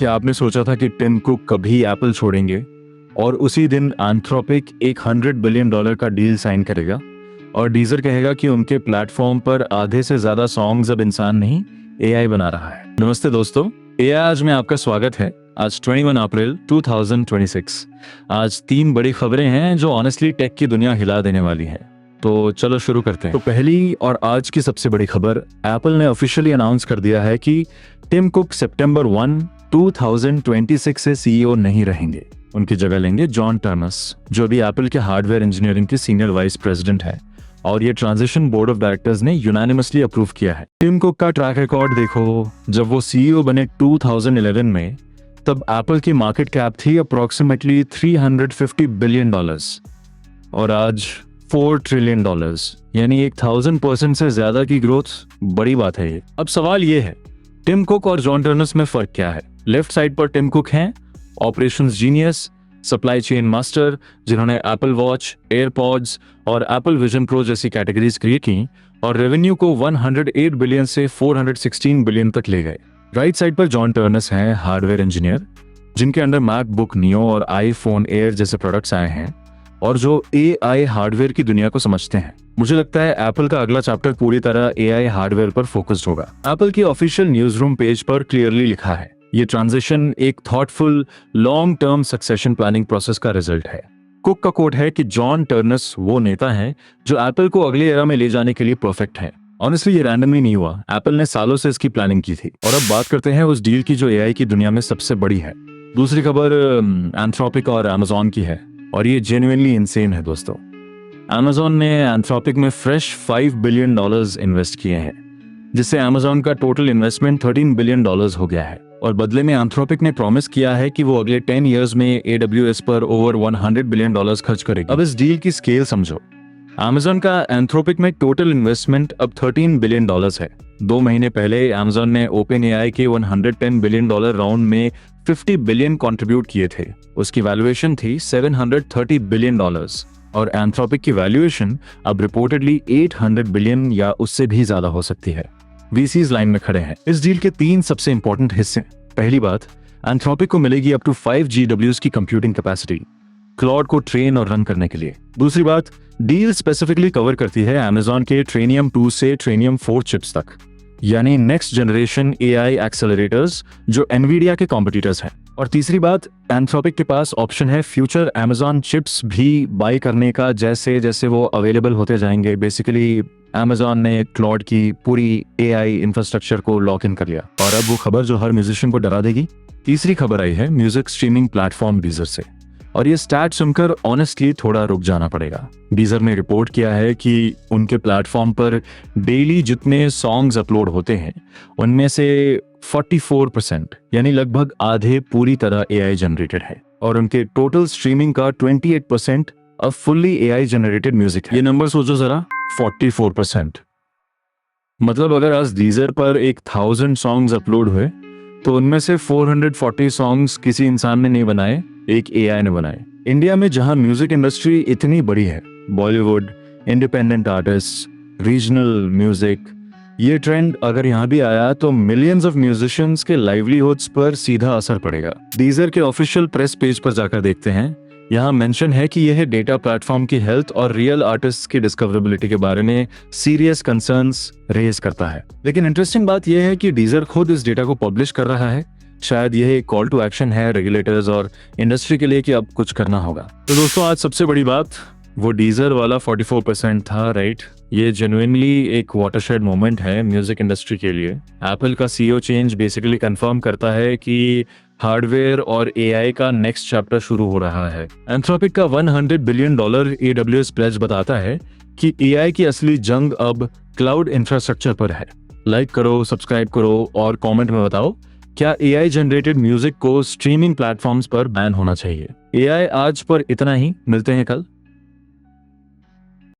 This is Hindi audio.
क्या आपने सोचा था कि टिम कुक कभी एप्पल छोड़ेंगे और उसी दिन एंथ्रोपिक एक $100 बिलियन का डील साइन करेगा और डीजर कहेगा कि उनके प्लेटफॉर्म पर आधे से ज्यादा सॉन्ग्स अब इंसान नहीं एआई बना रहा है। नमस्ते दोस्तों, एआई आज में आपका स्वागत है। आज 21 अप्रैल 2026। आज 3 बड़ी खबरें हैं जो ऑनेस्टली टेक की दुनिया हिला देने वाली है। तो चलो शुरू करते हैं। तो पहली और आज की सबसे बड़ी खबर, एप्पल ने ऑफिशियली अनाउंस कर दिया है कि टिम कुक सितंबर 1, 2026 से सीईओ नहीं रहेंगे। उनकी जगह लेंगे जॉन टर्नस, जो भी एप्पल के हार्डवेयर इंजीनियरिंग के सीनियर वाइस प्रेसिडेंट है, और ये ट्रांजिशन बोर्ड ऑफ डायरेक्टर्स ने यूनानिमसली अप्रूव किया है। टिम कुक का ट्रैक रिकॉर्ड देखो, जब वो सीईओ बने 2011 में, तब एप्पल की मार्केट कैप थी अप्रोक्सीमेटली $350 बिलियन और आज $4 ट्रिलियन, यानी 1000% से ज्यादा की ग्रोथ। बड़ी बात है ये। अब सवाल ये है, टिम कुक और जॉन टर्नस में फर्क क्या है? लेफ्ट साइड पर टिम कुक हैं, operations genius, supply chain master, जिन्होंने एप्पल वॉच, एयरपॉड्स और एप्पल विजन प्रो जैसी कैटेगरीज क्रिएट की और रेवेन्यू को 108 बिलियन से 416 बिलियन तक ले गए। राइट साइड पर जॉन टर्नस हैं, हार्डवेयर इंजीनियर, जिनके अंडर मैकबुक नियो और आईफोन एयर जैसे प्रोडक्ट्स आए हैं और जो एआई हार्डवेयर की दुनिया को समझते हैं। मुझे लगता है एप्पल का अगला चैप्टर पूरी तरह एआई हार्डवेयर पर फोकस्ड होगा। एप्पल की ऑफिशियल न्यूज रूम पेज पर क्लियरली लिखा है, ये ट्रांजिशन एक thoughtful long term succession planning process का रिजल्ट है। कुक का कोट है कि जॉन टर्नस वो नेता है जो एप्पल को अगले एरा में ले जाने के लिए परफेक्ट है। ऑनेस्टली ये रैंडमली नहीं हुआ, एप्पल ने सालों से इसकी प्लानिंग की थी। और अब बात करते हैं उस डील की जो एआई की दुनिया में सबसे बड़ी है। दूसरी खबर एंथ्रोपिक और अमेजॉन की है, और ये जेन्युइनली इंसेन है दोस्तों। अमेजॉन ने एंथ्रोपिक में फ्रेश $5 बिलियन इन्वेस्ट किए हैं, जिससे अमेजॉन का टोटल इन्वेस्टमेंट $13 बिलियन हो गया है। और बदले में एंथ्रोपिक ने प्रॉमिस किया है कि वो अगले 10 इयर्स में AWS पर ओवर $100 बिलियन खर्च करेगी। अब इस डील की स्केल समझो। अमेजॉन का एंथ्रोपिक में टोटल इन्वेस्टमेंट अब $13 बिलियन है। 2 महीने पहले अमेजॉन ने ओपन एआई के $110 बिलियन राउंड में 50 बिलियन कंट्रीब्यूट किए थे। उसकी वैल्यूएशन थी $730 बिलियन और एंथ्रोपिक की वैल्यूएशन अब रिपोर्टेडली 800 बिलियन या उससे भी ज्यादा हो सकती है। वीसीज लाइन में खड़े हैं। इस डील के 3 सबसे इंपॉर्टेंट हिस्से। पहली बात, एंथ्रोपिक को मिलेगी अप टू 5 GWs की कंप्यूटिंग कैपेसिटी क्लॉड को ट्रेन और रन करने के लिए। दूसरी बात, डील स्पेसिफिकली कवर करती है अमेजॉन के ट्रेनियम 2 से ट्रेनियम 4 चिप्स तक, यानी नेक्स्ट जनरेशन एआई एक्सेलरेटर्स जो एनवीडिया के कॉम्पिटिटर्स हैं। और तीसरी बात, एंथ्रोपिक के पास ऑप्शन है फ्यूचर अमेजॉन चिप्स भी बाय करने का, जैसे जैसे वो अवेलेबल होते जाएंगे। बेसिकली अमेजॉन ने क्लॉड की पूरी एआई इंफ्रास्ट्रक्चर को लॉक इन कर लिया। और अब वो खबर जो हर म्यूजिशियन को डरा देगी। तीसरी खबर आई है म्यूजिक स्ट्रीमिंग प्लेटफॉर्म डीजर से, और ये स्टैट सुनकर ऑनेस्टली थोड़ा रुक जाना पड़ेगा। डीजर ने रिपोर्ट किया है कि उनके प्लेटफॉर्म पर डेली जितने सॉन्ग्स अपलोड होते हैं उनमें से 44% यानी लगभग आधे पूरी तरह एआई जनरेटेड है, और उनके टोटल स्ट्रीमिंग का 28% अब फुल्ली एआई जनरेटेड म्यूजिक है। ये नंबर सोचो जरा, 44%। मतलब अगर आज डीजर पर 1000 सॉन्ग्स अपलोड हुए तो उनमें से 440 सॉन्ग्स किसी इंसान ने नहीं बनाए, एक एआई ने बनाए। इंडिया में जहां म्यूजिक इंडस्ट्री इतनी बड़ी है, Bollywood, independent artist, regional music, ये ट्रेंड अगर यहाँ भी आया तो मिलियंस ऑफ म्यूजिशियंस के लाइवलीहुड्स पर सीधा असर पड़ेगा। डीजर के ऑफिशियल प्रेस पेज पर जाकर देखते हैं, यहाँ मेंशन है कि यह डेटा प्लेटफॉर्म की हेल्थ और रियल आर्टिस्ट की डिस्कवरेबिलिटी के बारे में सीरियस कंसर्न्स रेज करता है। लेकिन इंटरेस्टिंग बात यह है कि डीजर खुद इस डेटा को पब्लिश कर रहा है। शायद यह एक कॉल टू एक्शन है रेगुलेटर्स और इंडस्ट्री के लिए कि अब कुछ करना होगा। तो दोस्तों, आज सबसे बड़ी बात वो डीजर वाला 44% था, राइट? ये जेन्युइनली एक वाटरशेड मोमेंट है म्यूजिक इंडस्ट्री के लिए। एप्पल का सीईओ चेंज बेसिकली कंफर्म करता है कि हार्डवेयर और एआई का नेक्स्ट चैप्टर शुरू हो रहा है। एंथ्रोपिक का $100 बिलियन AWS प्लेज बताता है कि एआई की असली जंग अब क्लाउड इंफ्रास्ट्रक्चर पर है। लाइक करो, सब्सक्राइब करो और कमेंट में बताओ, क्या एआई जनरेटेड म्यूजिक को स्ट्रीमिंग प्लेटफॉर्म्स पर बैन होना चाहिए? एआई आज पर इतना ही, मिलते हैं कल।